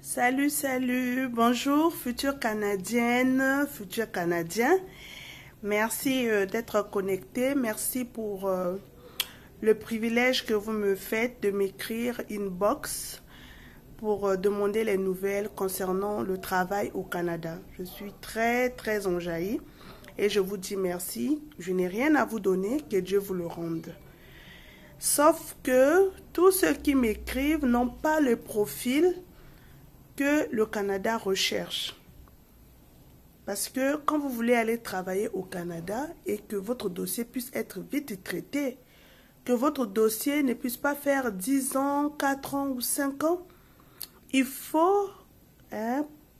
Salut, salut, bonjour, future Canadienne, futur Canadien. Merci d'être connecté. Merci pour le privilège que vous me faites de m'écrire inbox pour demander les nouvelles concernant le travail au Canada. Je suis très enjaillie et je vous dis merci. Je n'ai rien à vous donner, que Dieu vous le rende. Sauf que tous ceux qui m'écrivent n'ont pas le profil que le Canada recherche. Parce que quand vous voulez aller travailler au Canada et que votre dossier puisse être vite traité, que votre dossier ne puisse pas faire 10 ans, 4 ans ou 5 ans, il faut,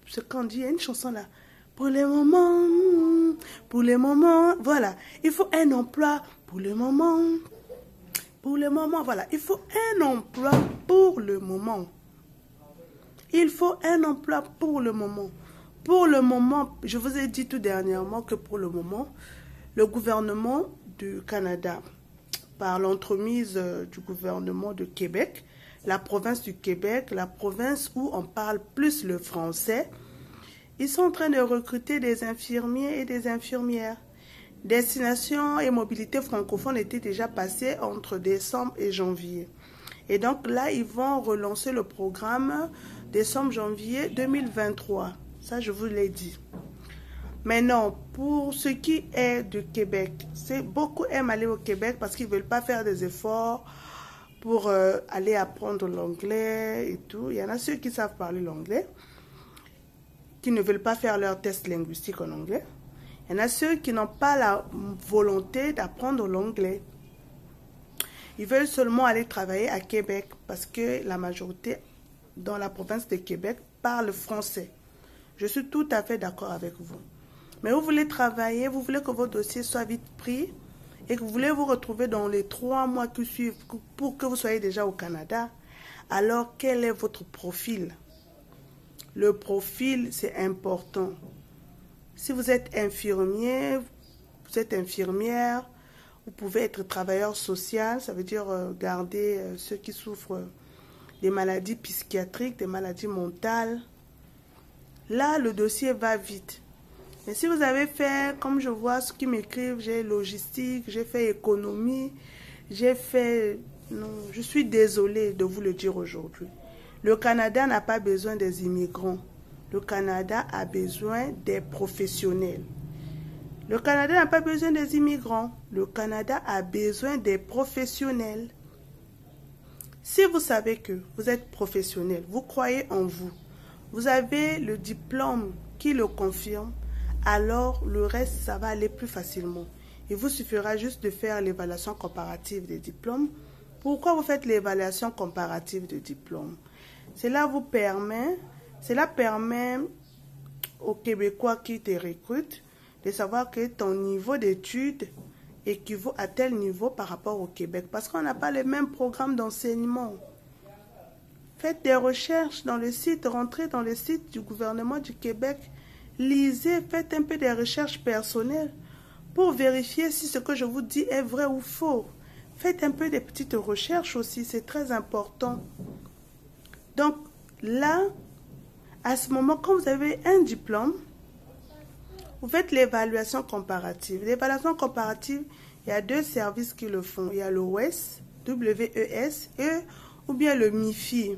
ce qu'on dit, il y a une chanson là, pour les moments, voilà, il faut un emploi pour le moment, voilà, il faut un emploi pour le moment. Il faut un emploi pour le moment. Pour le moment, je vous ai dit tout dernièrement que pour le moment, le gouvernement du Canada, par l'entremise du gouvernement de Québec, la province du Québec, la province où on parle plus le français, ils sont en train de recruter des infirmiers et des infirmières. Destination et mobilité francophone étaient déjà passées entre décembre et janvier. Et donc là, ils vont relancer le programme décembre-janvier 2023. Ça, je vous l'ai dit. Maintenant, pour ce qui est du Québec, beaucoup aiment aller au Québec parce qu'ils ne veulent pas faire des efforts pour aller apprendre l'anglais et tout. Il y en a ceux qui savent parler l'anglais, qui ne veulent pas faire leur test linguistique en anglais. Il y en a ceux qui n'ont pas la volonté d'apprendre l'anglais. Ils veulent seulement aller travailler à Québec parce que la majorité dans la province de Québec parle français. Je suis tout à fait d'accord avec vous. Mais vous voulez travailler, vous voulez que votre dossier soit vite pris et que vous voulez vous retrouver dans les 3 mois qui suivent pour que vous soyez déjà au Canada. Alors, quel est votre profil? Le profil, c'est important. Si vous êtes infirmier, vous êtes infirmière, vous pouvez être travailleur social, ça veut dire garder ceux qui souffrent des maladies psychiatriques, des maladies mentales. Là, le dossier va vite. Mais si vous avez fait, comme je vois ceux qui m'écrivent, j'ai logistique, j'ai fait économie, j'ai fait... Non, je suis désolée de vous le dire aujourd'hui. Le Canada n'a pas besoin des immigrants. Le Canada a besoin des professionnels. Le Canada n'a pas besoin des immigrants. Le Canada a besoin des professionnels. Si vous savez que vous êtes professionnel, vous croyez en vous, vous avez le diplôme qui le confirme, alors le reste, ça va aller plus facilement. Il vous suffira juste de faire l'évaluation comparative des diplômes. Pourquoi vous faites l'évaluation comparative des diplômes? Cela permet aux Québécois qui te recrutent de savoir que ton niveau d'études équivaut à tel niveau par rapport au Québec. Parce qu'on n'a pas le même programme d'enseignement. Faites des recherches dans le site, rentrez dans le site du gouvernement du Québec. Lisez, faites un peu des recherches personnelles pour vérifier si ce que je vous dis est vrai ou faux. Faites un peu des petites recherches aussi, c'est très important. Donc là, à ce moment, quand vous avez un diplôme, vous faites l'évaluation comparative. L'évaluation comparative, il y a 2 services qui le font. Il y a le WES, W-E-S-E, ou bien le MIFI.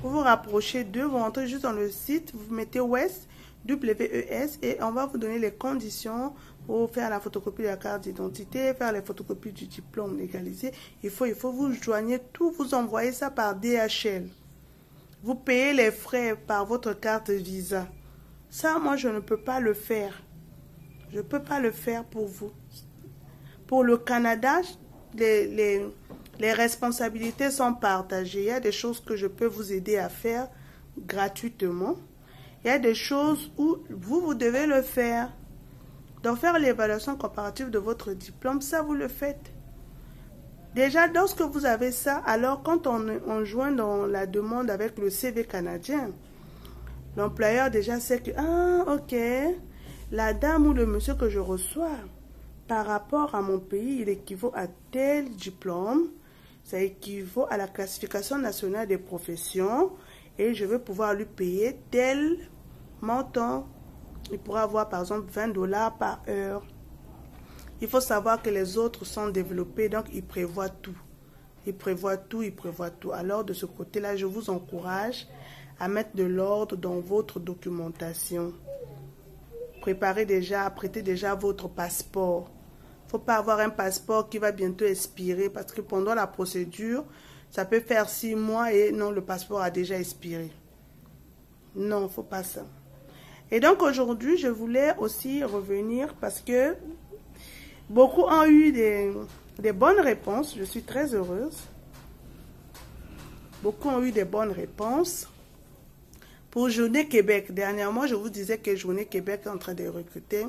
Vous vous rapprochez d'eux, vous rentrez juste dans le site, vous mettez WES, W-E-S, et on va vous donner les conditions pour faire la photocopie de la carte d'identité, faire les photocopies du diplôme légalisé. Il faut vous joignez tout, vous envoyez ça par DHL. Vous payez les frais par votre carte Visa. Ça, moi, je ne peux pas le faire. Je ne peux pas le faire pour vous. Pour le Canada, les responsabilités sont partagées. Il y a des choses que je peux vous aider à faire gratuitement. Il y a des choses où vous devez le faire. Donc, faire l'évaluation comparative de votre diplôme, ça, vous le faites. Déjà, lorsque vous avez ça, alors quand on joint dans la demande avec le CV canadien, l'employeur déjà sait que, ok, la dame ou le monsieur que je reçois, par rapport à mon pays, il équivaut à tel diplôme, ça équivaut à la classification nationale des professions, et je vais pouvoir lui payer tel montant. Il pourra avoir par exemple 20 dollars par heure. Il faut savoir que les autres sont développés, donc ils prévoient tout. Ils prévoient tout, ils prévoient tout. Alors de ce côté-là, je vous encourage à mettre de l'ordre dans votre documentation. Préparez déjà, prêtez déjà votre passeport. Il ne faut pas avoir un passeport qui va bientôt expirer parce que pendant la procédure, ça peut faire 6 mois et non, le passeport a déjà expiré. Non, il ne faut pas ça. Et donc aujourd'hui, je voulais aussi revenir parce que beaucoup ont eu des bonnes réponses. Je suis très heureuse. Beaucoup ont eu des bonnes réponses. Pour Journée Québec, dernièrement, je vous disais que Journée Québec est en train de recruter.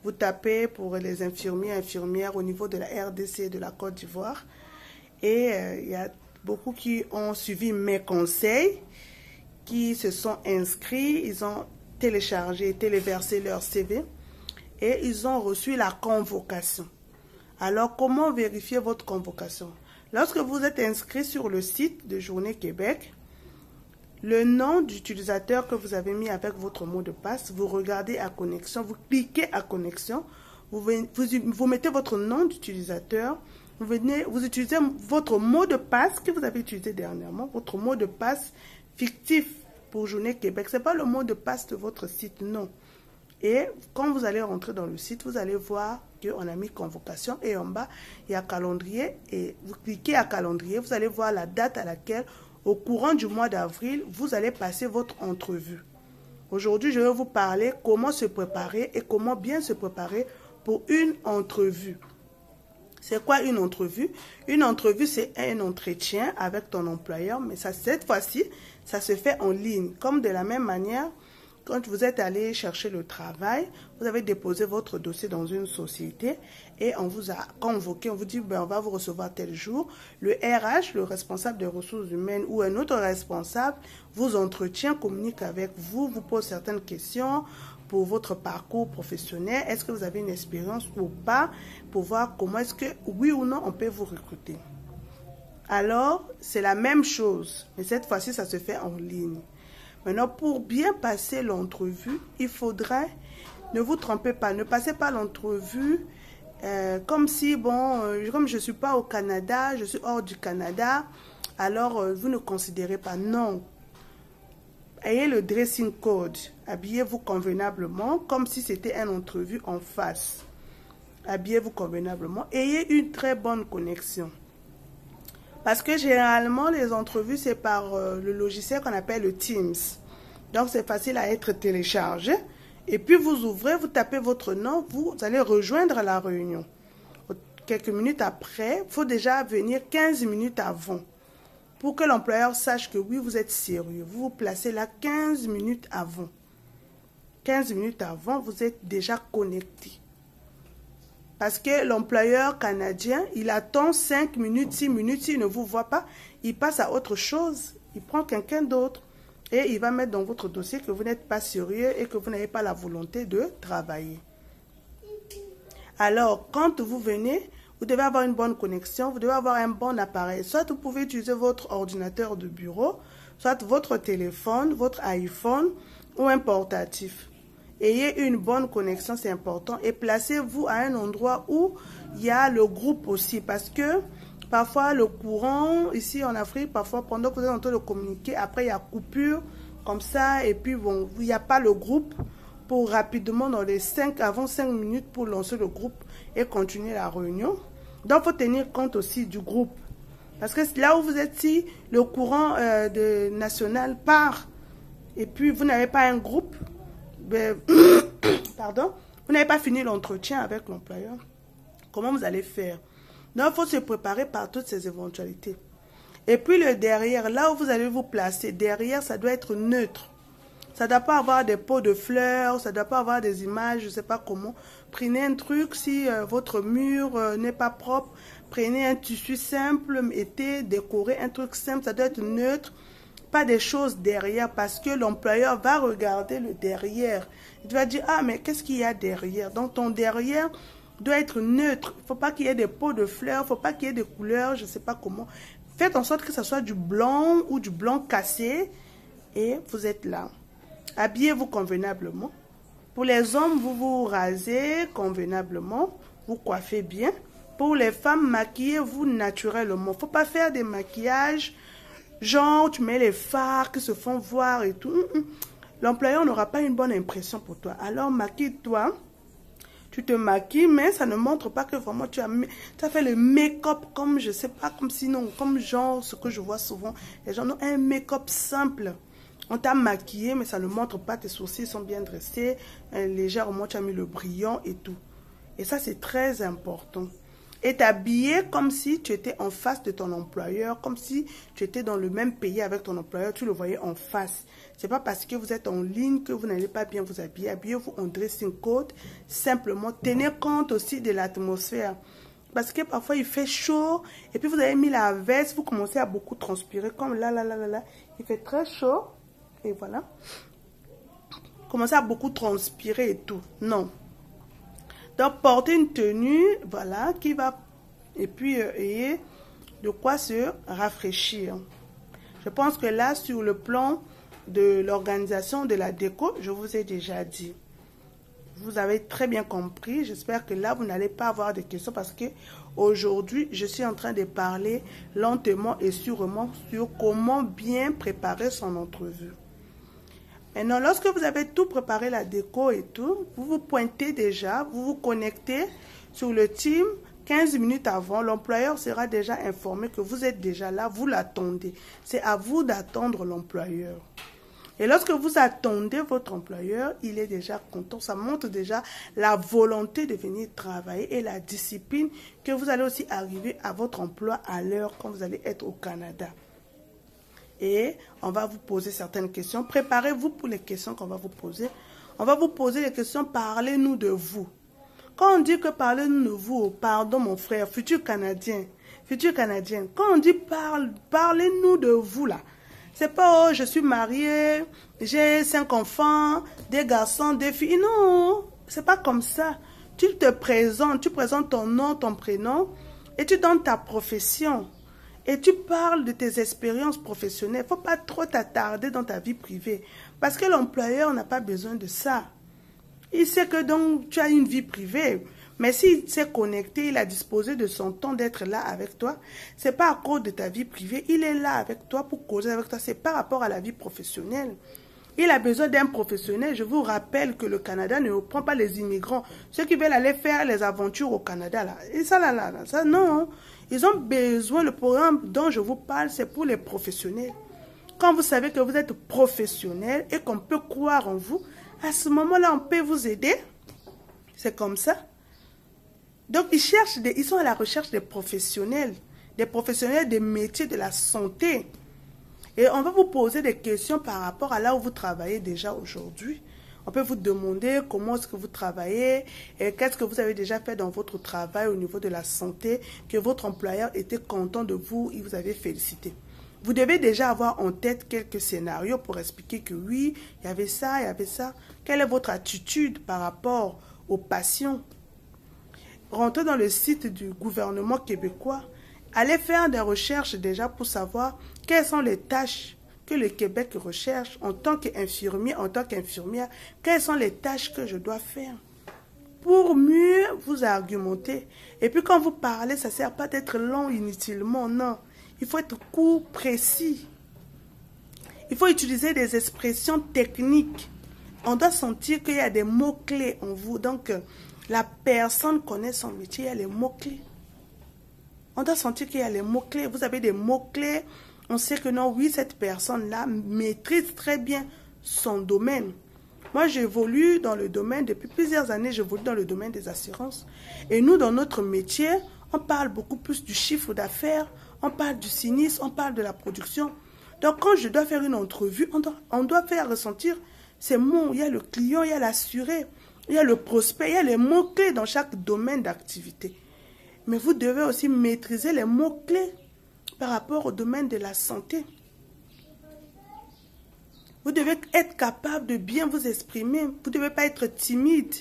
Vous tapez pour les infirmiers et infirmières au niveau de la RDC et de la Côte d'Ivoire. Et il y a beaucoup qui ont suivi mes conseils, qui se sont inscrits, ils ont téléchargé, téléversé leur CV et ils ont reçu la convocation. Alors, comment vérifier votre convocation? Lorsque vous êtes inscrit sur le site de Journée Québec, le nom d'utilisateur que vous avez mis avec votre mot de passe, vous regardez à connexion, vous cliquez à connexion, vous mettez votre nom d'utilisateur, vous utilisez votre mot de passe que vous avez utilisé dernièrement, votre mot de passe fictif pour Journée Québec. Ce n'est pas le mot de passe de votre site, non. Et quand vous allez rentrer dans le site, vous allez voir qu'on a mis convocation et en bas, il y a calendrier et vous cliquez à calendrier, vous allez voir la date à laquelle au courant du mois d'avril, vous allez passer votre entrevue. Aujourd'hui, je vais vous parler comment se préparer et comment bien se préparer pour une entrevue. C'est quoi une entrevue? Une entrevue, c'est un entretien avec ton employeur, mais cette fois-ci, ça se fait en ligne. Comme de la même manière, quand vous êtes allé chercher le travail, vous avez déposé votre dossier dans une société et on vous a convoqué, on vous dit, ben, on va vous recevoir tel jour. Le RH, le responsable des ressources humaines ou un autre responsable vous entretient, communique avec vous, vous pose certaines questions pour votre parcours professionnel. Est-ce que vous avez une expérience ou pas pour voir comment est-ce que, oui ou non, on peut vous recruter. Alors, c'est la même chose, mais cette fois-ci, ça se fait en ligne. Maintenant, pour bien passer l'entrevue, il faudrait, ne vous trompez pas, ne passez pas l'entrevue comme si, bon, comme je ne suis pas au Canada, je suis hors du Canada, alors vous ne considérez pas, non. Ayez le dressing code, habillez-vous convenablement, comme si c'était une entrevue en face. Habillez-vous convenablement, ayez une très bonne connexion. Parce que généralement, les entrevues, c'est par le logiciel qu'on appelle le Teams. Donc, c'est facile à être téléchargé. Et puis, vous ouvrez, vous tapez votre nom, vous allez rejoindre la réunion. Quelques minutes après, il faut déjà venir 15 minutes avant. Pour que l'employeur sache que oui, vous êtes sérieux. Vous vous placez là 15 minutes avant. 15 minutes avant, vous êtes déjà connecté. Parce que l'employeur canadien, il attend 5 minutes, 6 minutes, s'il ne vous voit pas, il passe à autre chose. Il prend quelqu'un d'autre et il va mettre dans votre dossier que vous n'êtes pas sérieux et que vous n'avez pas la volonté de travailler. Alors, quand vous venez, vous devez avoir une bonne connexion, vous devez avoir un bon appareil. Soit vous pouvez utiliser votre ordinateur de bureau, soit votre téléphone, votre iPhone ou un portatif. Ayez une bonne connexion, c'est important. Et placez-vous à un endroit où il y a le groupe aussi. Parce que parfois, le courant, ici en Afrique, parfois, pendant que vous êtes en train de communiquer, après, il y a coupure comme ça. Et puis, bon, il n'y a pas le groupe pour rapidement, dans les avant 5 minutes, pour lancer le groupe et continuer la réunion. Donc, il faut tenir compte aussi du groupe. Parce que là où vous êtes, si le courant national part, et puis vous n'avez pas un groupe, pardon, vous n'avez pas fini l'entretien avec l'employeur. Comment vous allez faire? Donc, il faut se préparer par toutes ces éventualités. Et puis, le derrière, là où vous allez vous placer, derrière, ça doit être neutre. Ça ne doit pas avoir des pots de fleurs, ça ne doit pas avoir des images, je ne sais pas comment. Prenez un truc, si votre mur n'est pas propre, prenez un tissu simple, été, décoré, un truc simple, ça doit être neutre. Pas des choses derrière parce que l'employeur va regarder le derrière. Il va dire, ah, mais qu'est-ce qu'il y a derrière? Donc, ton derrière doit être neutre. Il ne faut pas qu'il y ait des pots de fleurs, il ne faut pas qu'il y ait des couleurs, je ne sais pas comment. Faites en sorte que ce soit du blanc ou du blanc cassé et vous êtes là. Habillez-vous convenablement. Pour les hommes, vous vous rasez convenablement, vous coiffez bien. Pour les femmes, maquillez-vous naturellement. Il ne faut pas faire des maquillages, genre tu mets les fards qui se font voir et tout. L'employeur n'aura pas une bonne impression pour toi. Alors maquille-toi. Tu te maquilles, mais ça ne montre pas que vraiment tu as fait le make-up comme, je sais pas, comme sinon, comme genre, ce que je vois souvent. Les gens ont un make-up simple. On t'a maquillé, mais ça ne montre pas, tes sourcils sont bien dressés, légèrement tu as mis le brillant et tout. Et ça, c'est très important. Et t'habiller comme si tu étais en face de ton employeur, comme si tu étais dans le même pays avec ton employeur, tu le voyais en face. C'est pas parce que vous êtes en ligne que vous n'allez pas bien vous habiller. Habillez-vous en dressing code, simplement. Tenez compte aussi de l'atmosphère. Parce que parfois il fait chaud, et puis vous avez mis la veste, vous commencez à beaucoup transpirer, comme là, il fait très chaud, et voilà. Vous commencez à beaucoup transpirer et tout. Non. Donc, portez une tenue, voilà, qui va, et puis, ayez de quoi se rafraîchir. Je pense que là, sur le plan de l'organisation de la déco, je vous ai déjà dit. Vous avez très bien compris. J'espère que là, vous n'allez pas avoir de questions parce que aujourd'hui, je suis en train de parler lentement et sûrement sur comment bien préparer son entrevue. Maintenant, lorsque vous avez tout préparé, la déco et tout, vous vous pointez déjà, vous vous connectez sur le team 15 minutes avant. L'employeur sera déjà informé que vous êtes déjà là, vous l'attendez. C'est à vous d'attendre l'employeur. Et lorsque vous attendez votre employeur, il est déjà content. Ça montre déjà la volonté de venir travailler et la discipline que vous allez aussi arriver à votre emploi à l'heure quand vous allez être au Canada. Et on va vous poser certaines questions. Préparez-vous pour les questions qu'on va vous poser. On va vous poser les questions, parlez-nous de vous. Quand on dit que parlez-nous de vous, pardon mon frère, futur Canadien, quand on dit parlez-nous de vous là, c'est pas oh, je suis mariée, j'ai 5 enfants, des garçons, des filles. Non, c'est pas comme ça. Tu te présentes, tu présentes ton nom, ton prénom et tu donnes ta profession. Et tu parles de tes expériences professionnelles. Il ne faut pas trop t'attarder dans ta vie privée. Parce que l'employeur n'a pas besoin de ça. Il sait que donc tu as une vie privée. Mais s'il s'est connecté, il a disposé de son temps d'être là avec toi. Ce n'est pas à cause de ta vie privée. Il est là avec toi pour causer avec toi. C'est par rapport à la vie professionnelle. Il a besoin d'un professionnel. Je vous rappelle que le Canada ne prend pas les immigrants. Ceux qui veulent aller faire les aventures au Canada. Là. Et ça, ça, non. Ils ont besoin, le programme dont je vous parle, c'est pour les professionnels. Quand vous savez que vous êtes professionnel et qu'on peut croire en vous, à ce moment-là, on peut vous aider. C'est comme ça. Donc, ils sont à la recherche des professionnels des métiers de la santé. Et on va vous poser des questions par rapport à là où vous travaillez déjà aujourd'hui. On peut vous demander comment est-ce que vous travaillez et qu'est-ce que vous avez déjà fait dans votre travail au niveau de la santé, que votre employeur était content de vous, il vous avait félicité. Vous devez déjà avoir en tête quelques scénarios pour expliquer que oui, il y avait ça, il y avait ça. Quelle est votre attitude par rapport aux patients? Rentrez dans le site du gouvernement québécois. Allez faire des recherches déjà pour savoir quelles sont les tâches que le Québec recherche en tant qu'infirmier, en tant qu'infirmière. Quelles sont les tâches que je dois faire pour mieux vous argumenter. Et puis quand vous parlez, ça ne sert pas d'être long inutilement, non. Il faut être court, précis. Il faut utiliser des expressions techniques. On doit sentir qu'il y a des mots-clés en vous. Donc, la personne connaît son métier, il y a les mots-clés. On doit sentir qu'il y a les mots-clés. Vous avez des mots-clés. On sait que non, oui, cette personne-là maîtrise très bien son domaine. Moi, j'évolue dans le domaine, depuis plusieurs années, j'évolue dans le domaine des assurances. Et nous, dans notre métier, on parle beaucoup plus du chiffre d'affaires, on parle du sinistre, on parle de la production. Donc, quand je dois faire une entrevue, on doit faire ressentir ces mots. Il y a le client, il y a l'assuré, il y a le prospect, il y a les mots-clés dans chaque domaine d'activité. Mais vous devez aussi maîtriser les mots-clés par rapport au domaine de la santé. Vous devez être capable de bien vous exprimer. Vous ne devez pas être timide.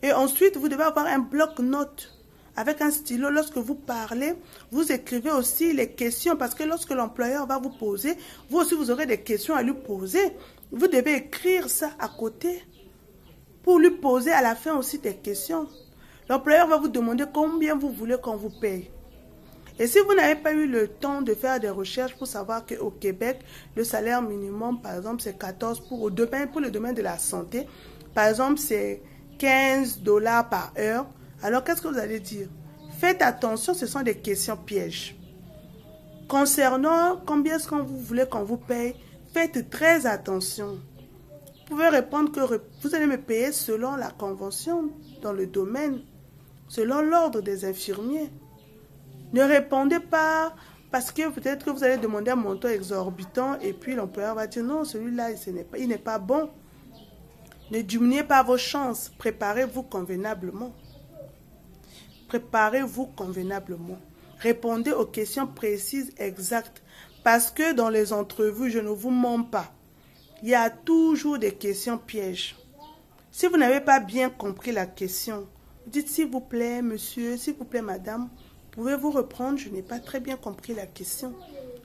Et ensuite, vous devez avoir un bloc-notes Avec un stylo, lorsque vous parlez, vous écrivez aussi les questions parce que lorsque l'employeur va vous poser, vous aussi vous aurez des questions à lui poser. Vous devez écrire ça à côté pour lui poser à la fin aussi des questions. L'employeur va vous demander combien vous voulez qu'on vous paye. Et si vous n'avez pas eu le temps de faire des recherches pour savoir qu'au Québec, le salaire minimum, par exemple, c'est 14 pour le domaine de la santé. Par exemple, c'est 15 $ par heure. Alors, qu'est-ce que vous allez dire? Faites attention, ce sont des questions pièges. Concernant combien est-ce que vous voulez qu'on vous paye, faites très attention. Vous pouvez répondre que vous allez me payer selon la convention dans le domaine, selon l'ordre des infirmiers. Ne répondez pas parce que peut-être que vous allez demander un montant exorbitant et puis l'employeur va dire non, celui-là, il n'est pas bon. Ne diminuez pas vos chances. Préparez-vous convenablement. Préparez-vous convenablement. Répondez aux questions précises, exactes. Parce que dans les entrevues, je ne vous mens pas. Il y a toujours des questions pièges. Si vous n'avez pas bien compris la question, dites s'il vous plaît, monsieur, s'il vous plaît, madame, pouvez-vous reprendre? Je n'ai pas très bien compris la question.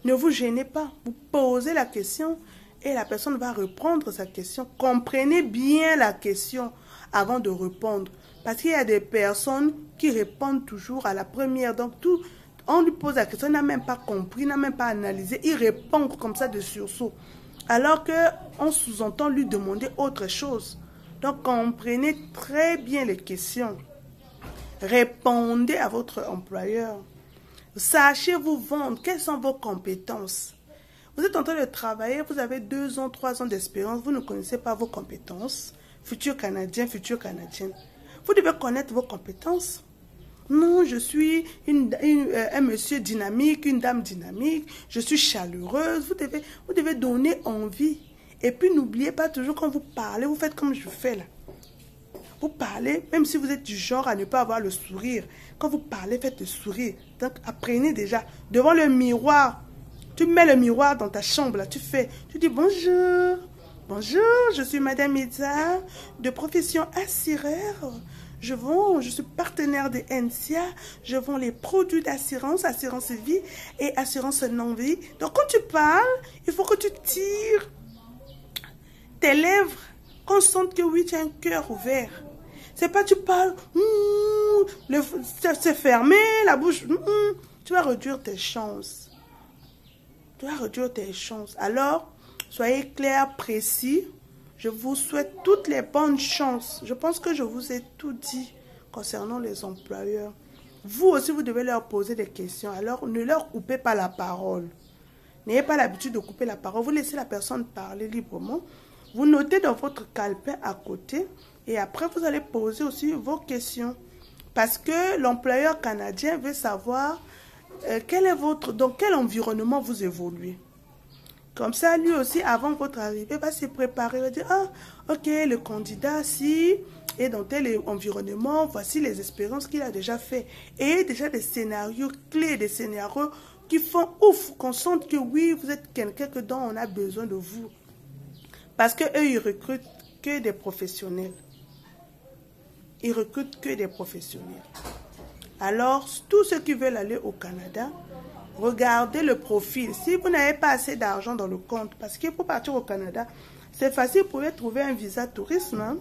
Ne vous gênez pas. Vous posez la question et la personne va reprendre sa question. Comprenez bien la question avant de répondre. Parce qu'il y a des personnes qui répondent toujours à la première. Donc, on lui pose la question, il n'a même pas compris, n'a même pas analysé. Il répond comme ça de sursaut. Alors qu'on sous-entend lui demander autre chose. Donc, comprenez très bien les questions. Répondez à votre employeur. Sachez vous vendre. Quelles sont vos compétences? Vous êtes en train de travailler, vous avez 2 ans, 3 ans d'expérience, vous ne connaissez pas vos compétences. Futur Canadien, future Canadienne. Vous devez connaître vos compétences. Non, je suis un monsieur dynamique, une dame dynamique, je suis chaleureuse. Vous devez donner envie. Et puis n'oubliez pas toujours quand vous parlez, vous faites comme je fais là. Vous parlez, même si vous êtes du genre à ne pas avoir le sourire. Quand vous parlez, faites le sourire. Donc apprenez déjà. Devant le miroir, tu mets le miroir dans ta chambre, là, tu dis bonjour. Bonjour, je suis Madame Ida, de profession assureur. Je suis partenaire de NCA. Je vends les produits d'assurance, assurance vie et assurance non-vie. Donc quand tu parles, il faut que tu tires tes lèvres, qu'on sente que oui, tu as un cœur ouvert. C'est pas tu parles, c'est fermé, la bouche, tu vas réduire tes chances. Tu vas réduire tes chances. Alors, soyez clair, précis. Je vous souhaite toutes les bonnes chances. Je pense que je vous ai tout dit concernant les employeurs. Vous aussi, vous devez leur poser des questions. Alors, ne leur coupez pas la parole. N'ayez pas l'habitude de couper la parole. Vous laissez la personne parler librement. Vous notez dans votre calepin à côté. Et après, vous allez poser aussi vos questions. Parce que l'employeur canadien veut savoir dans quel environnement vous évoluez. Comme ça, lui aussi, avant votre arrivée, va se préparer. Il va dire, ah, ok, le candidat, si, est dans tel environnement, voici les expériences qu'il a déjà fait. Et déjà des scénarios clés, des scénarios qui font ouf, qu'on sente que oui, vous êtes quelqu'un dont on a besoin de vous. Parce qu'eux, ils recrutent que des professionnels. Ils recrutent que des professionnels. Alors, tous ceux qui veulent aller au Canada, regardez le profil. Si vous n'avez pas assez d'argent dans le compte, parce que pour partir au Canada, c'est facile, vous pouvez trouver un visa tourisme. Hein?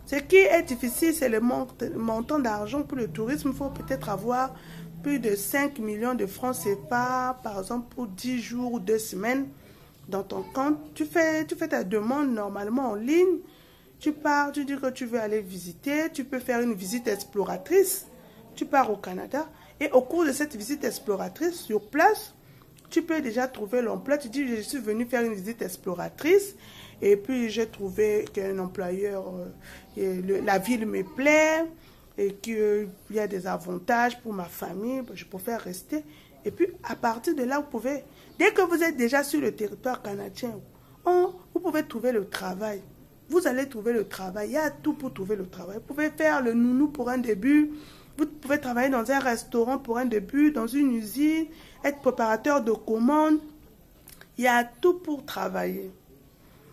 Ce qui est difficile, c'est le montant d'argent pour le tourisme. Il faut peut-être avoir plus de 5 millions de francs CFA, par exemple, pour 10 jours ou 2 semaines dans ton compte. Tu fais ta demande normalement en ligne. Tu pars, tu dis que tu veux aller visiter. Tu peux faire une visite exploratrice. Tu pars au Canada. Et au cours de cette visite exploratrice, sur place, tu peux déjà trouver l'emploi. Tu dis, je suis venu faire une visite exploratrice. Et puis, j'ai trouvé qu'un employeur, la ville me plaît. Et qu'il y a des avantages pour ma famille. Je préfère rester. Et puis, à partir de là, vous pouvez... Dès que vous êtes déjà sur le territoire canadien, vous pouvez trouver le travail. Vous allez trouver le travail. Il y a tout pour trouver le travail. Vous pouvez faire le nounou pour un début. Vous pouvez travailler dans un restaurant pour un début, dans une usine, être préparateur de commandes. Il y a tout pour travailler.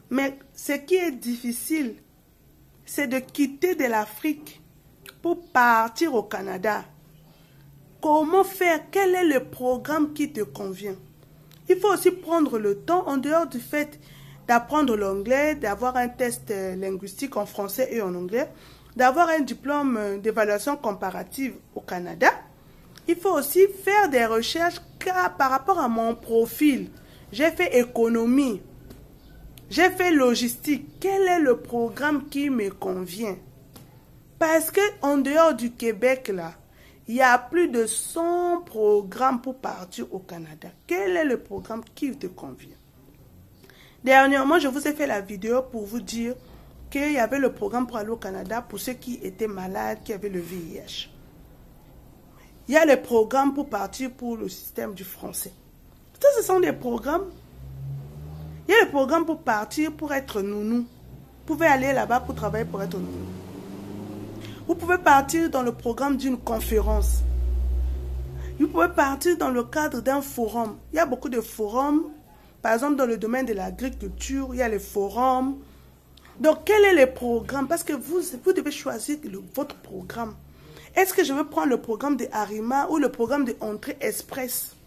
Mais ce qui est difficile, c'est de quitter de l'Afrique pour partir au Canada. comment faire, quel est le programme qui te convient. Il faut aussi prendre le temps, en dehors du fait d'apprendre l'anglais, d'avoir un test linguistique en français et en anglais, d'avoir un diplôme d'évaluation comparative au Canada. Il faut aussi faire des recherches car par rapport à mon profil. J'ai fait économie, j'ai fait logistique. Quel est le programme qui me convient? Parce qu'en dehors du Québec, là, il y a plus de 100 programmes pour partir au Canada. Quel est le programme qui te convient? Dernièrement, je vous ai fait la vidéo pour vous dire qu'il y avait le programme pour aller au Canada pour ceux qui étaient malades, qui avaient le VIH. Il y a le programme pour partir pour le système du français. Ça, ce sont des programmes. Il y a le programme pour partir pour être nounou. Vous pouvez aller là-bas pour travailler pour être nounou. Vous pouvez partir dans le programme d'une conférence. Vous pouvez partir dans le cadre d'un forum. Il y a beaucoup de forums. Par exemple, dans le domaine de l'agriculture, il y a les forums. Donc, quel est le programme? Parce que vous devez choisir votre programme. Est-ce que je veux prendre le programme de Arima ou le programme de Entrée Express?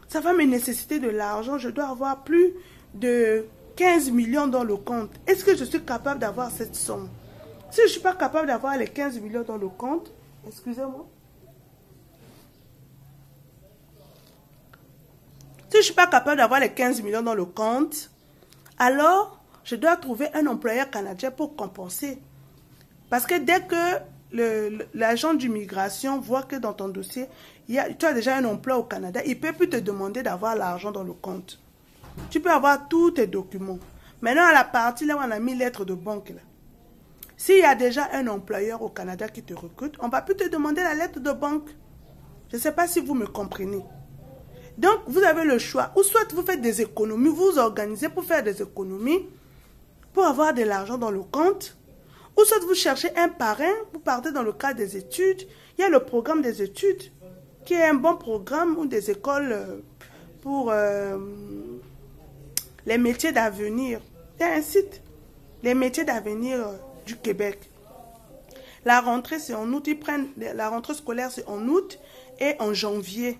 Ça va me nécessiter de l'argent. Je dois avoir plus de 15 millions dans le compte. Est-ce que je suis capable d'avoir cette somme? Si je ne suis pas capable d'avoir les 15 millions dans le compte, excusez-moi. Si je ne suis pas capable d'avoir les 15 millions dans le compte, alors je dois trouver un employeur canadien pour compenser. Parce que dès que l'agent d'immigration voit que dans ton dossier, tu as déjà un emploi au Canada, il ne peut plus te demander d'avoir l'argent dans le compte. Tu peux avoir tous tes documents. Maintenant, à la partie là où on a mis lettre de banque, là, s'il y a déjà un employeur au Canada qui te recrute, on ne va plus te demander la lettre de banque. Je ne sais pas si vous me comprenez. Donc, vous avez le choix. Ou soit vous faites des économies, vous vous organisez pour faire des économies, pour avoir de l'argent dans le compte. Ou soit vous cherchez un parrain, vous partez dans le cadre des études. Il y a le programme des études, qui est un bon programme ou des écoles pour les métiers d'avenir. Il y a un site, les métiers d'avenir du Québec. La rentrée, c'est en août. Ils prennent la rentrée scolaire, c'est en août et en janvier.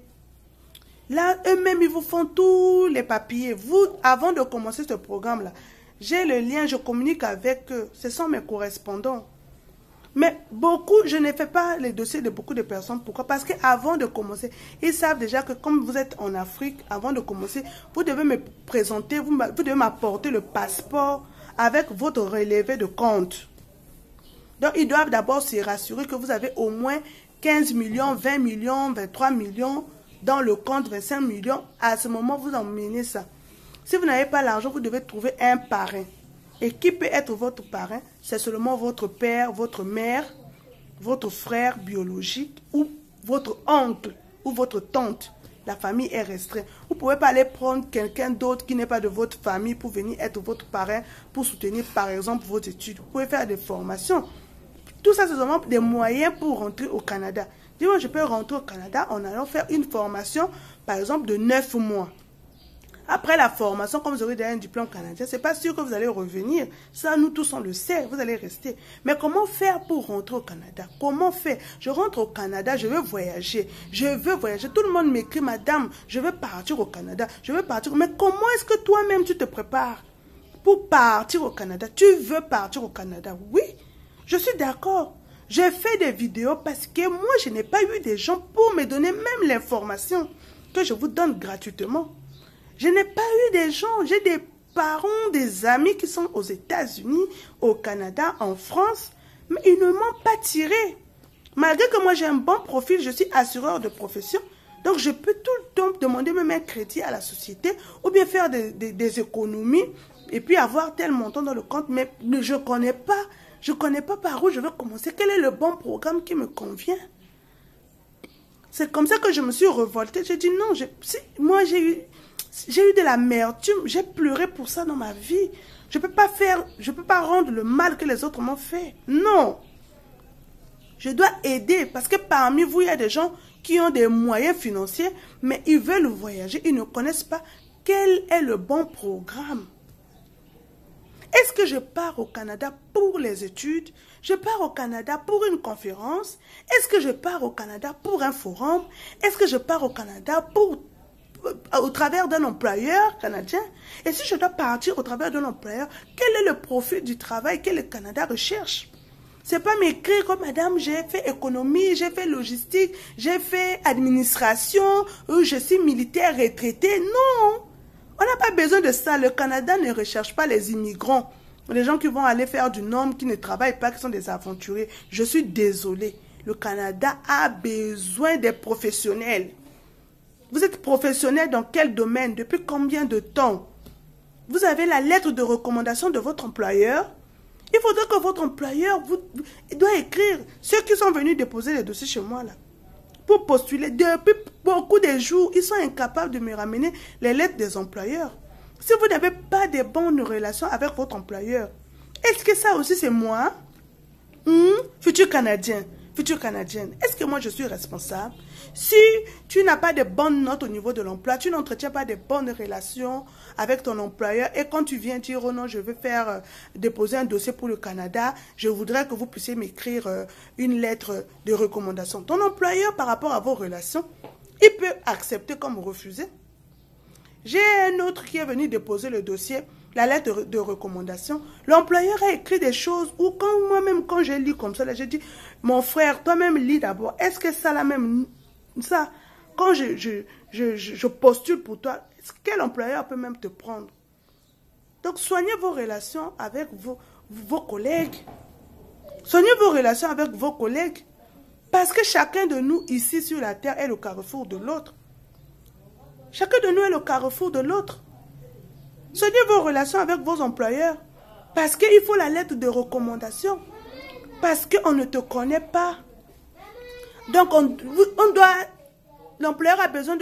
Là, eux-mêmes, ils vous font tous les papiers. Vous, avant de commencer ce programme-là, j'ai le lien, je communique avec eux. Ce sont mes correspondants. Mais beaucoup, je ne fais pas les dossiers de beaucoup de personnes. Pourquoi? Parce qu'avant de commencer, ils savent déjà que comme vous êtes en Afrique, avant de commencer, vous devez me présenter, vous devez m'apporter le passeport avec votre relevé de compte. Donc, ils doivent d'abord se rassurer que vous avez au moins 15 millions, 20 millions, 23 millions dans le compte, 25 millions. À ce moment, vous emmenez ça. Si vous n'avez pas l'argent, vous devez trouver un parrain. Et qui peut être votre parrain? C'est seulement votre père, votre mère, votre frère biologique ou votre oncle ou votre tante. La famille est restreinte. Vous ne pouvez pas aller prendre quelqu'un d'autre qui n'est pas de votre famille pour venir être votre parrain, pour soutenir par exemple vos études. Vous pouvez faire des formations. Tout ça, c'est seulement des moyens pour rentrer au Canada. Dis-moi, je peux rentrer au Canada en allant faire une formation, par exemple, de 9 mois. Après la formation, comme vous aurez déjà un diplôme canadien, ce n'est pas sûr que vous allez revenir. Ça, nous tous, on le sait, vous allez rester. Mais comment faire pour rentrer au Canada? Comment faire? Je rentre au Canada, je veux voyager. Je veux voyager. Tout le monde m'écrit, madame, je veux partir au Canada. Je veux partir. Mais comment est-ce que toi-même, tu te prépares pour partir au Canada? Tu veux partir au Canada? Oui, je suis d'accord. J'ai fait des vidéos parce que moi, je n'ai pas eu des gens pour me donner même l'information que je vous donne gratuitement. Je n'ai pas eu des gens, j'ai des parents, des amis qui sont aux États-Unis, au Canada, en France, mais ils ne m'ont pas tiré. Malgré que moi j'ai un bon profil, je suis assureur de profession, donc je peux tout le temps demander même un crédit à la société ou bien faire des économies et puis avoir tel montant dans le compte, mais je ne connais pas par où je vais commencer. Quel est le bon programme qui me convient? C'est comme ça que je me suis révoltée. J'ai dit non, moi j'ai eu de l'amertume, j'ai pleuré pour ça dans ma vie. Je peux pas rendre le mal que les autres m'ont fait. Non. Je dois aider parce que parmi vous, il y a des gens qui ont des moyens financiers, mais ils veulent voyager, ils ne connaissent pas quel est le bon programme. Est-ce que je pars au Canada pour pour les études? Je pars au Canada pour une conférence? Est-ce que je pars au Canada pour un forum? Est-ce que je pars au Canada au travers d'un employeur canadien? Et si je dois partir au travers d'un employeur, quel est le profil du travail que le Canada recherche? C'est pas m'écrire comme madame, j'ai fait économie, j'ai fait logistique, j'ai fait administration, ou je suis militaire retraité. Non, on n'a pas besoin de ça. Le Canada ne recherche pas les immigrants, les gens qui vont aller faire du nombre, qui ne travaillent pas, qui sont des aventuriers. Je suis désolée. Le Canada a besoin des professionnels. Vous êtes professionnel dans quel domaine? Depuis combien de temps? Vous avez la lettre de recommandation de votre employeur. Il faudrait que votre employeur doit écrire ceux qui sont venus déposer les dossiers chez moi là. Pour postuler. Depuis beaucoup de jours, ils sont incapables de me ramener les lettres des employeurs. Si vous n'avez pas de bonnes relations avec votre employeur, est-ce que ça aussi c'est moi? Futur Canadien, future Canadienne, est-ce que moi je suis responsable? Si tu n'as pas de bonnes notes au niveau de l'emploi, tu n'entretiens pas de bonnes relations avec ton employeur et quand tu viens dire, oh non, je veux faire déposer un dossier pour le Canada, je voudrais que vous puissiez m'écrire une lettre de recommandation. Ton employeur, par rapport à vos relations, il peut accepter comme refuser. J'ai un autre qui est venu déposer le dossier, la lettre de recommandation. L'employeur a écrit des choses où moi-même, quand j'ai lu comme ça, j'ai dit, mon frère, toi-même lis d'abord. Est-ce que ça la même... Ça, quand je postule pour toi, quel employeur peut même te prendre? Donc, soignez vos relations avec vos collègues. Soignez vos relations avec vos collègues. Parce que chacun de nous, ici sur la terre, est le carrefour de l'autre. Chacun de nous est le carrefour de l'autre. Soignez vos relations avec vos employeurs. Parce qu'il faut la lettre de recommandation. Parce qu'on ne te connaît pas. Donc, l'employeur a besoin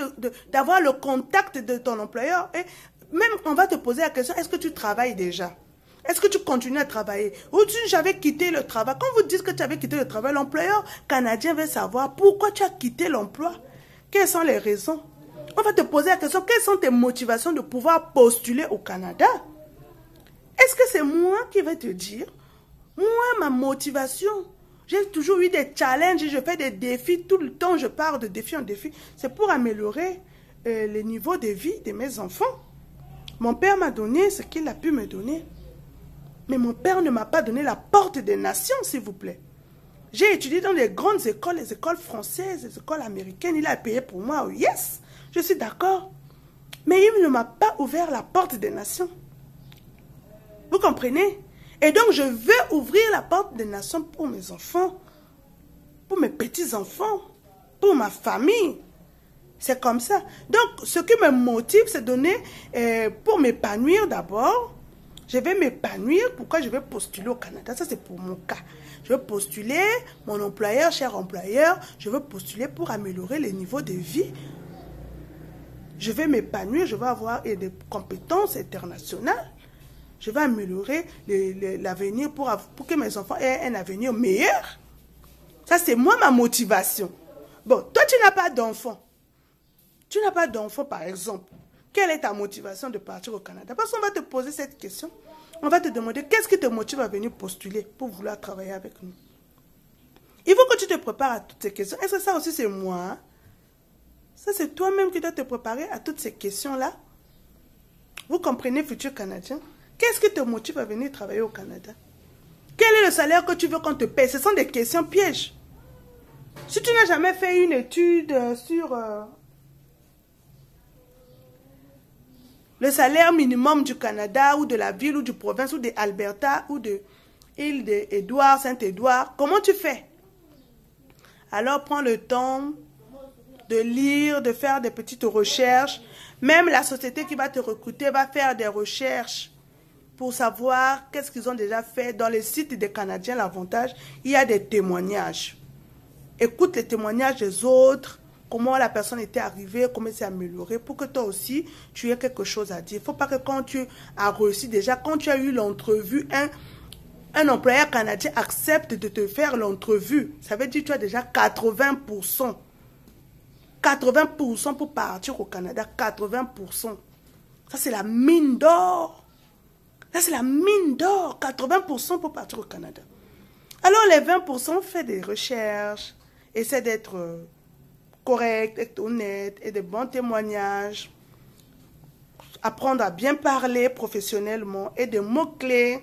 d'avoir le contact de ton employeur. Et même, on va te poser la question, est-ce que tu travailles déjà? Est-ce que tu continues à travailler? Ou j'avais quitté le travail. Quand vous dites que tu avais quitté le travail, l'employeur canadien veut savoir pourquoi tu as quitté l'emploi. Quelles sont les raisons? On va te poser la question, quelles sont tes motivations de pouvoir postuler au Canada? Est-ce que c'est moi qui vais te dire? Moi, ma motivation... J'ai toujours eu des challenges, je fais des défis, tout le temps je pars de défi en défi. C'est pour améliorer le niveau de vie de mes enfants. Mon père m'a donné ce qu'il a pu me donner. Mais mon père ne m'a pas donné la porte des nations, s'il vous plaît. J'ai étudié dans les grandes écoles, les écoles françaises, les écoles américaines. Il a payé pour moi, oh yes, je suis d'accord. Mais il ne m'a pas ouvert la porte des nations. Vous comprenez? Et donc, je veux ouvrir la porte des nations pour mes enfants, pour mes petits-enfants, pour ma famille. C'est comme ça. Donc, ce qui me motive, c'est donner, pour m'épanouir d'abord. Je vais m'épanouir. Pourquoi je vais postuler au Canada? Ça, c'est pour mon cas. Je veux postuler, mon employeur, cher employeur, je veux postuler pour améliorer les niveaux de vie. Je vais m'épanouir, je vais avoir des compétences internationales. Je vais améliorer l'avenir pour que mes enfants aient un avenir meilleur. Ça, c'est moi, ma motivation. Bon, toi, tu n'as pas d'enfant. Tu n'as pas d'enfant, par exemple. Quelle est ta motivation de partir au Canada? Parce qu'on va te poser cette question. On va te demander, qu'est-ce qui te motive à venir postuler pour vouloir travailler avec nous? Il faut que tu te prépares à toutes ces questions. Est-ce que ça aussi, c'est moi? Ça, c'est toi-même qui dois te préparer à toutes ces questions-là. Vous comprenez, futur Canadien? Qu'est-ce qui te motive à venir travailler au Canada? Quel est le salaire que tu veux qu'on te paye? Ce sont des questions pièges. Si tu n'as jamais fait une étude sur le salaire minimum du Canada ou de la ville ou du province ou de Alberta ou de l'île d'Édouard, Saint-Édouard, comment tu fais? Alors prends le temps de lire, de faire des petites recherches. Même la société qui va te recruter va faire des recherches pour savoir qu'est-ce qu'ils ont déjà fait. Dans les sites des Canadiens, l'avantage, il y a des témoignages. Écoute les témoignages des autres, comment la personne était arrivée, comment elle s'est améliorée, pour que toi aussi, tu aies quelque chose à dire. Il ne faut pas que quand tu as réussi déjà, quand tu as eu l'entrevue, un employeur canadien accepte de te faire l'entrevue. Ça veut dire que tu as déjà 80%. 80% pour partir au Canada, 80%. Ça, c'est la mine d'or. Là, c'est la mine d'or. 80% pour partir au Canada. Alors, les 20% fait des recherches, essaie d'être correct, être honnête, et de bons témoignages. Apprendre à bien parler professionnellement et des mots-clés.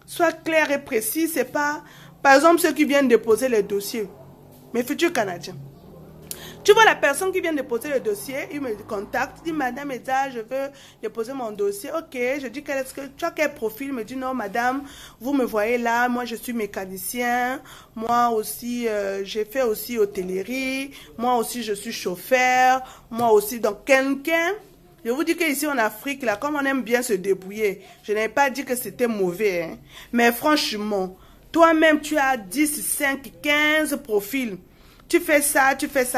Sois clair et précis. C'est pas, par exemple, ceux qui viennent déposer les dossiers. Mes futurs Canadiens. Tu vois la personne qui vient déposer le dossier, il me contacte, dit Madame Eza, je veux déposer mon dossier. Ok, je dis tu as quel profil? Il me dit non Madame, vous me voyez là, moi je suis mécanicien, moi aussi j'ai fait aussi hôtellerie, moi aussi je suis chauffeur, moi aussi donc quelqu'un. Je vous dis qu'ici en Afrique, là, comme on aime bien se débrouiller, je n'ai pas dit que c'était mauvais, hein, mais franchement, toi-même tu as 10, 5, 15 profils. Tu fais ça,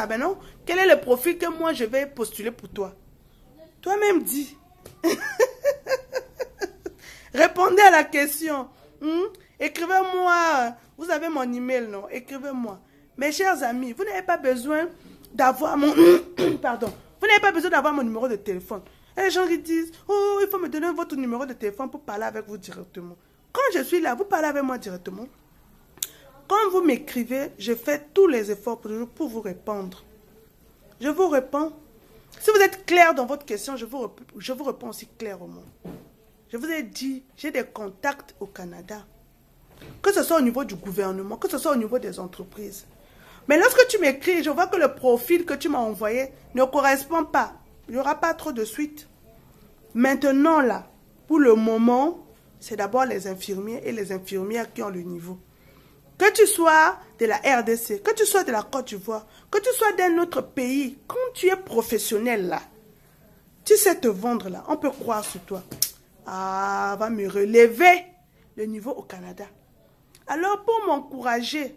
mais non. Quel est le profil que moi je vais postuler pour toi? Toi-même dis. Répondez à la question. Écrivez-moi. Vous avez mon email, non? Écrivez-moi. Mes chers amis, vous n'avez pas besoin d'avoir mon... Pardon. Vous n'avez pas besoin d'avoir mon numéro de téléphone. Et les gens qui disent, oh, il faut me donner votre numéro de téléphone pour parler avec vous directement. Quand je suis là, vous parlez avec moi directement. Quand vous m'écrivez, je fais tous les efforts pour vous répondre. Je vous réponds. Si vous êtes clair dans votre question, je vous réponds aussi clairement. Je vous ai dit, j'ai des contacts au Canada. Que ce soit au niveau du gouvernement, que ce soit au niveau des entreprises. Mais lorsque tu m'écris, je vois que le profil que tu m'as envoyé ne correspond pas. Il n'y aura pas trop de suite. Maintenant, là, pour le moment, c'est d'abord les infirmiers et les infirmières qui ont le niveau. Que tu sois de la RDC, que tu sois de la Côte d'Ivoire, que tu sois d'un autre pays, quand tu es professionnel là, tu sais te vendre là, on peut croire sur toi. Ah, va me relever le niveau au Canada. Alors pour m'encourager,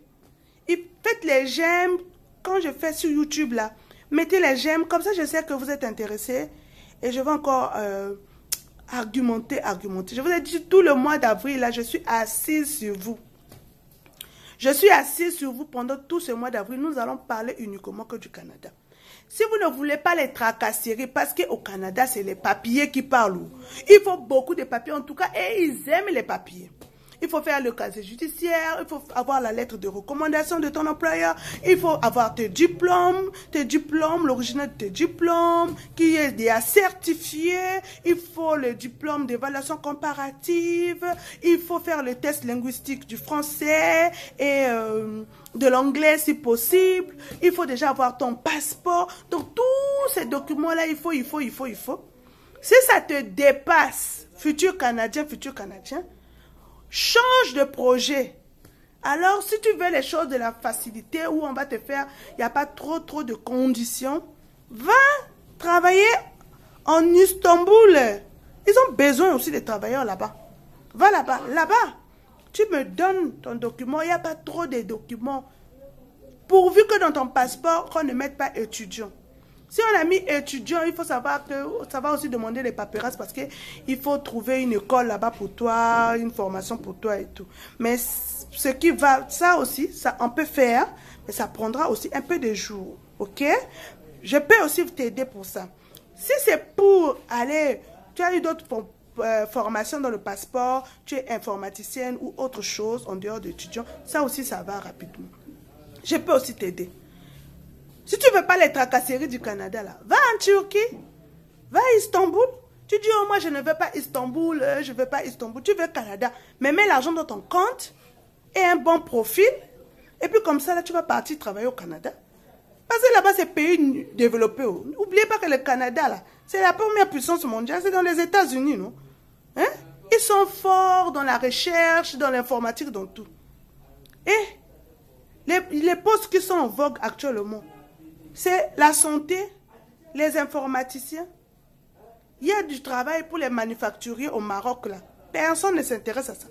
faites les j'aime quand je fais sur YouTube là. Mettez les j'aime, comme ça je sais que vous êtes intéressés. Et je vais encore argumenter. Je vous ai dit tout le mois d'avril là, je suis assise sur vous. Je suis assise sur vous pendant tout ce mois d'avril. Nous allons parler uniquement que du Canada. Si vous ne voulez pas les tracasseries, parce qu'au Canada, c'est les papiers qui parlent. Il faut beaucoup de papiers en tout cas, et ils aiment les papiers. Il faut faire le casier judiciaire, il faut avoir la lettre de recommandation de ton employeur, il faut avoir tes diplômes, l'original de tes diplômes, qui est déjà certifié, il faut le diplôme d'évaluation comparative, il faut faire le test linguistique du français et de l'anglais si possible, il faut déjà avoir ton passeport. Donc tous ces documents-là, il faut. Si ça te dépasse, futur Canadien, change de projet. Alors, si tu veux les choses de la facilité où on va te faire, il n'y a pas trop de conditions, va travailler en Istanbul. Ils ont besoin aussi de travailleurs là-bas. Va là-bas. Là-bas, tu me donnes ton document. Il n'y a pas trop de documents. Pourvu que dans ton passeport, on ne mette pas étudiant. Si on a mis étudiant, il faut savoir que ça va aussi demander des paperasses parce qu'il faut trouver une école là-bas pour toi, une formation pour toi et tout. Mais ce qui va, ça aussi, ça on peut faire, mais ça prendra aussi un peu de jours, ok? Je peux aussi t'aider pour ça. Si c'est pour aller, tu as eu d'autres formations dans le passeport, tu es informaticienne ou autre chose en dehors d'étudiant, ça aussi ça va rapidement. Je peux aussi t'aider. Si tu ne veux pas les tracasseries du Canada, là, va en Turquie, va à Istanbul. Tu dis, oh, moi, je ne veux pas Istanbul, je ne veux pas Istanbul. Tu veux Canada. Mais mets l'argent dans ton compte et un bon profil. Et puis, comme ça, là, tu vas partir travailler au Canada. Parce que là-bas, c'est pays développé. N'oubliez pas que le Canada, là, c'est la première puissance mondiale. C'est dans les États-Unis, non? Hein? Ils sont forts dans la recherche, dans l'informatique, dans tout. Et les postes qui sont en vogue actuellement, c'est la santé, les informaticiens. Il y a du travail pour les manufacturiers au Maroc, là. Personne ne s'intéresse à ça.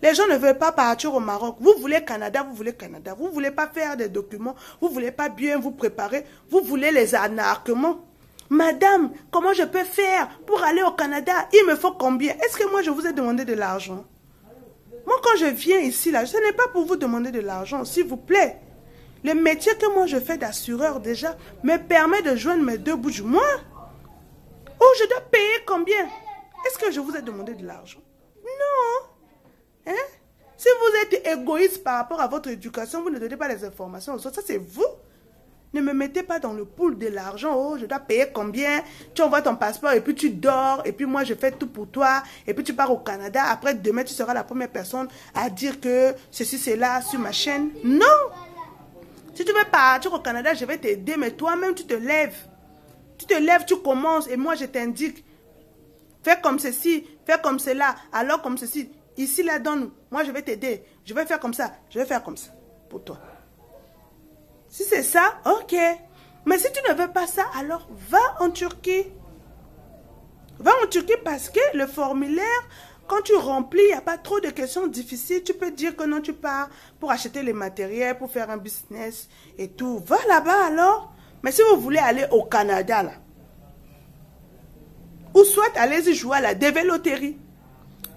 Les gens ne veulent pas partir au Maroc. Vous voulez Canada, vous voulez Canada. Vous ne voulez pas faire des documents, vous ne voulez pas bien vous préparer, vous voulez les arnaquements. Madame, comment je peux faire pour aller au Canada? Il me faut combien? Est-ce que moi je vous ai demandé de l'argent? Moi quand je viens ici, là, ce n'est pas pour vous demander de l'argent, s'il vous plaît. Le métier que moi je fais d'assureur déjà me permet de joindre mes deux bouts du mois. Oh, je dois payer combien? Est-ce que je vous ai demandé de l'argent? êtes égoïste par rapport à votre éducation, vous ne donnez pas les informations aux autres. Ça, c'est vous. Ne me mettez pas dans le pool de l'argent. Oh, je dois payer combien? Tu envoies ton passeport et puis tu dors. Et puis moi, je fais tout pour toi. Et puis tu pars au Canada. Après, demain, tu seras la première personne à dire que ceci, c'est là sur ma chaîne. Non! Si tu veux partir au Canada, je vais t'aider. Mais toi-même, tu te lèves. Tu te lèves, tu commences. Et moi, je t'indique. Fais comme ceci, fais comme cela. Alors comme ceci. Ici, là, donne. Moi, je vais t'aider. Je vais faire comme ça. Je vais faire comme ça. Pour toi. Si c'est ça, ok. Mais si tu ne veux pas ça, alors va en Turquie. Va en Turquie parce que le formulaire, quand tu remplis, il n'y a pas trop de questions difficiles. Tu peux dire que non, tu pars pour acheter les matériels, pour faire un business et tout. Va là-bas alors. Mais si vous voulez aller au Canada, là, ou soit allez-y jouer à la DV Loterie.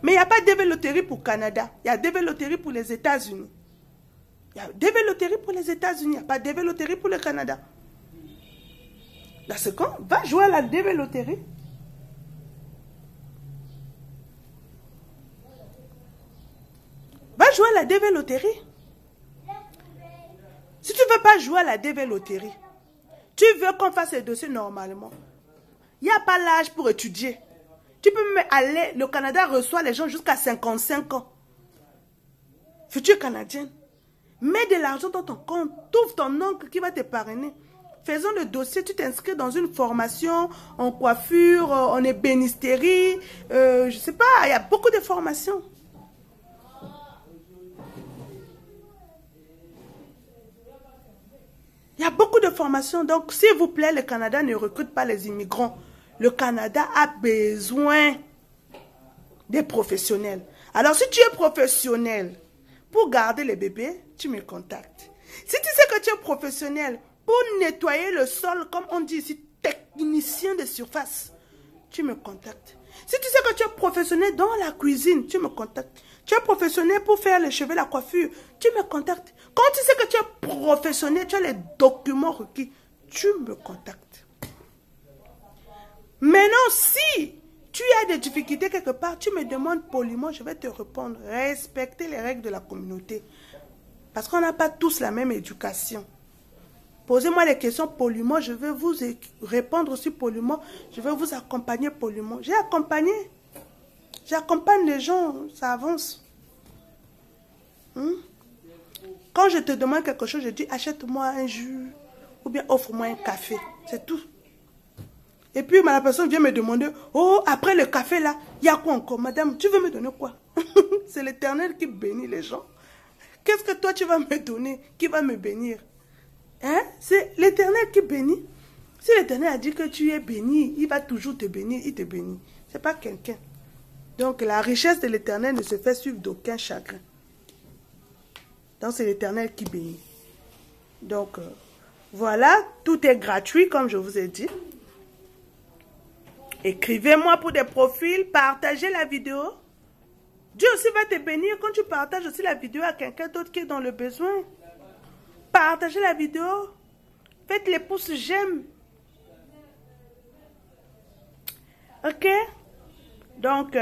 Mais il n'y a pas de DV Loterie pour le Canada. Il y a DV Loterie pour les États-Unis. Il y a DV Loterie pour les États-Unis. Il n'y a pas DV Loterie pour le Canada. Dans ce cas, va jouer à la DV Loterie. Va jouer à la DV Loterie. Si tu ne veux pas jouer à la DV Loterie, tu veux qu'on fasse les dossiers normalement. Il n'y a pas l'âge pour étudier. Tu peux même aller, le Canada reçoit les gens jusqu'à 55 ans. Futur Canadien. Mets de l'argent dans ton compte. Trouve ton oncle qui va te parrainer. Faisons le dossier. Tu t'inscris dans une formation en coiffure, en ébénisterie. Je ne sais pas, il y a beaucoup de formations. Il y a beaucoup de formations. Donc, s'il vous plaît, le Canada ne recrute pas les immigrants. Le Canada a besoin des professionnels. Alors, si tu es professionnel pour garder les bébés, tu me contactes. Si tu sais que tu es professionnel pour nettoyer le sol, comme on dit ici, technicien de surface, tu me contactes. Si tu sais que tu es professionnel dans la cuisine, tu me contactes. Tu es professionnel pour faire les cheveux, la coiffure, tu me contactes. Quand tu sais que tu es professionnel, tu as les documents requis, tu me contactes. Maintenant, si tu as des difficultés quelque part, tu me demandes poliment, je vais te répondre. Respectez les règles de la communauté. Parce qu'on n'a pas tous la même éducation. Posez-moi des questions poliment, je vais vous répondre aussi poliment. Je vais vous accompagner poliment. J'ai accompagné. J'accompagne les gens, ça avance. Quand je te demande quelque chose, je dis achète-moi un jus ou bien offre-moi un café. C'est tout. Et puis la personne vient me demander, oh, après le café là, il y a quoi encore? Madame, tu veux me donner quoi? C'est l'Éternel qui bénit les gens. Qu'est-ce que toi tu vas me donner? Qui va me bénir? Hein? C'est l'Éternel qui bénit. Si l'Éternel a dit que tu es béni, il va toujours te bénir, il te bénit. Ce n'est pas quelqu'un. Donc la richesse de l'Éternel ne se fait suivre d'aucun chagrin. Donc c'est l'Éternel qui bénit. Donc voilà, tout est gratuit comme je vous ai dit. Écrivez-moi pour des profils, partagez la vidéo. Dieu aussi va te bénir quand tu partages aussi la vidéo à quelqu'un d'autre qui est dans le besoin. Partagez la vidéo. Faites les pouces j'aime. Ok? Donc,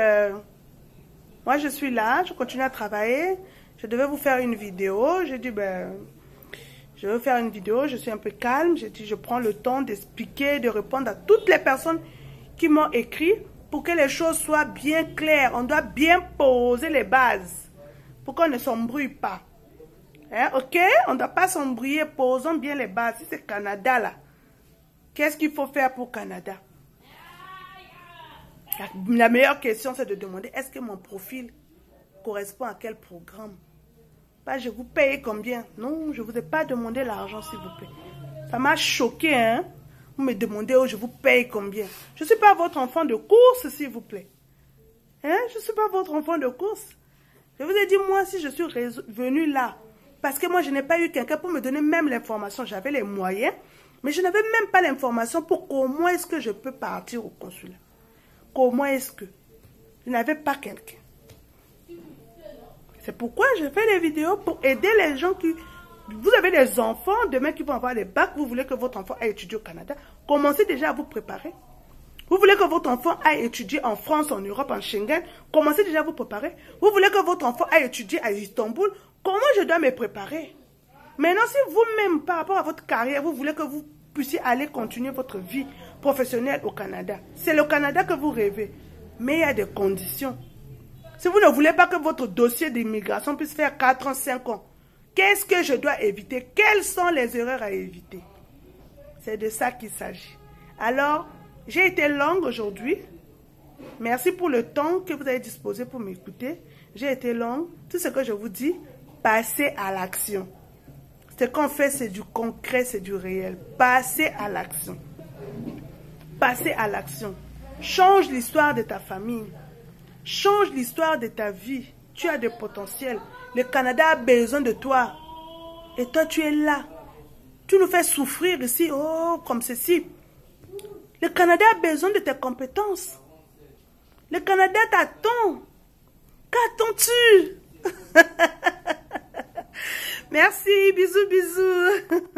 moi je suis là, je continue à travailler. Je devais vous faire une vidéo. J'ai dit, ben, je vais faire une vidéo. Je suis un peu calme. J'ai dit, je prends le temps d'expliquer, de répondre à toutes les personnes qui m'ont écrit pour que les choses soient bien claires. On doit bien poser les bases pour qu'on ne s'embrouille pas. Hein, ok? On ne doit pas s'embrouiller. Posons bien les bases. Si c'est Canada là, qu'est-ce qu'il faut faire pour Canada? La meilleure question, c'est de demander, est-ce que mon profil correspond à quel programme? Pas je vous paye combien? Non, je ne vous ai pas demandé l'argent, s'il vous plaît. Ça m'a choqué, hein? Vous me demandez, oh, je vous paye combien? Je ne suis pas votre enfant de course, s'il vous plaît. Hein? Je ne suis pas votre enfant de course. Je vous ai dit, moi, si je suis venu là, parce que moi, je n'ai pas eu quelqu'un pour me donner même l'information. J'avais les moyens, mais je n'avais même pas l'information pour comment est-ce que je peux partir au consulat. Comment est-ce que je n'avais pas quelqu'un. C'est pourquoi je fais des vidéos pour aider les gens qui... Vous avez des enfants demain qui vont avoir des bacs. Vous voulez que votre enfant ait étudié au Canada. Commencez déjà à vous préparer. Vous voulez que votre enfant aille étudier en France, en Europe, en Schengen? Commencez déjà à vous préparer. Vous voulez que votre enfant aille étudier à Istanbul? Comment je dois me préparer? Maintenant, si vous-même, par rapport à votre carrière, vous voulez que vous puissiez aller continuer votre vie professionnelle au Canada, c'est le Canada que vous rêvez. Mais il y a des conditions. Si vous ne voulez pas que votre dossier d'immigration puisse faire 4 ans, 5 ans, qu'est-ce que je dois éviter? Quelles sont les erreurs à éviter? C'est de ça qu'il s'agit. Alors, j'ai été longue aujourd'hui. Merci pour le temps que vous avez disposé pour m'écouter. J'ai été longue. Tout ce que je vous dis, passez à l'action. Ce qu'on fait, c'est du concret, c'est du réel. Passez à l'action. Passez à l'action. Change l'histoire de ta famille. Change l'histoire de ta vie. Tu as du potentiel. Le Canada a besoin de toi. Et toi, tu es là. Tu nous fais souffrir ici, oh, comme ceci. Le Canada a besoin de tes compétences. Le Canada t'attend. Qu'attends-tu? Merci, bisous, bisous.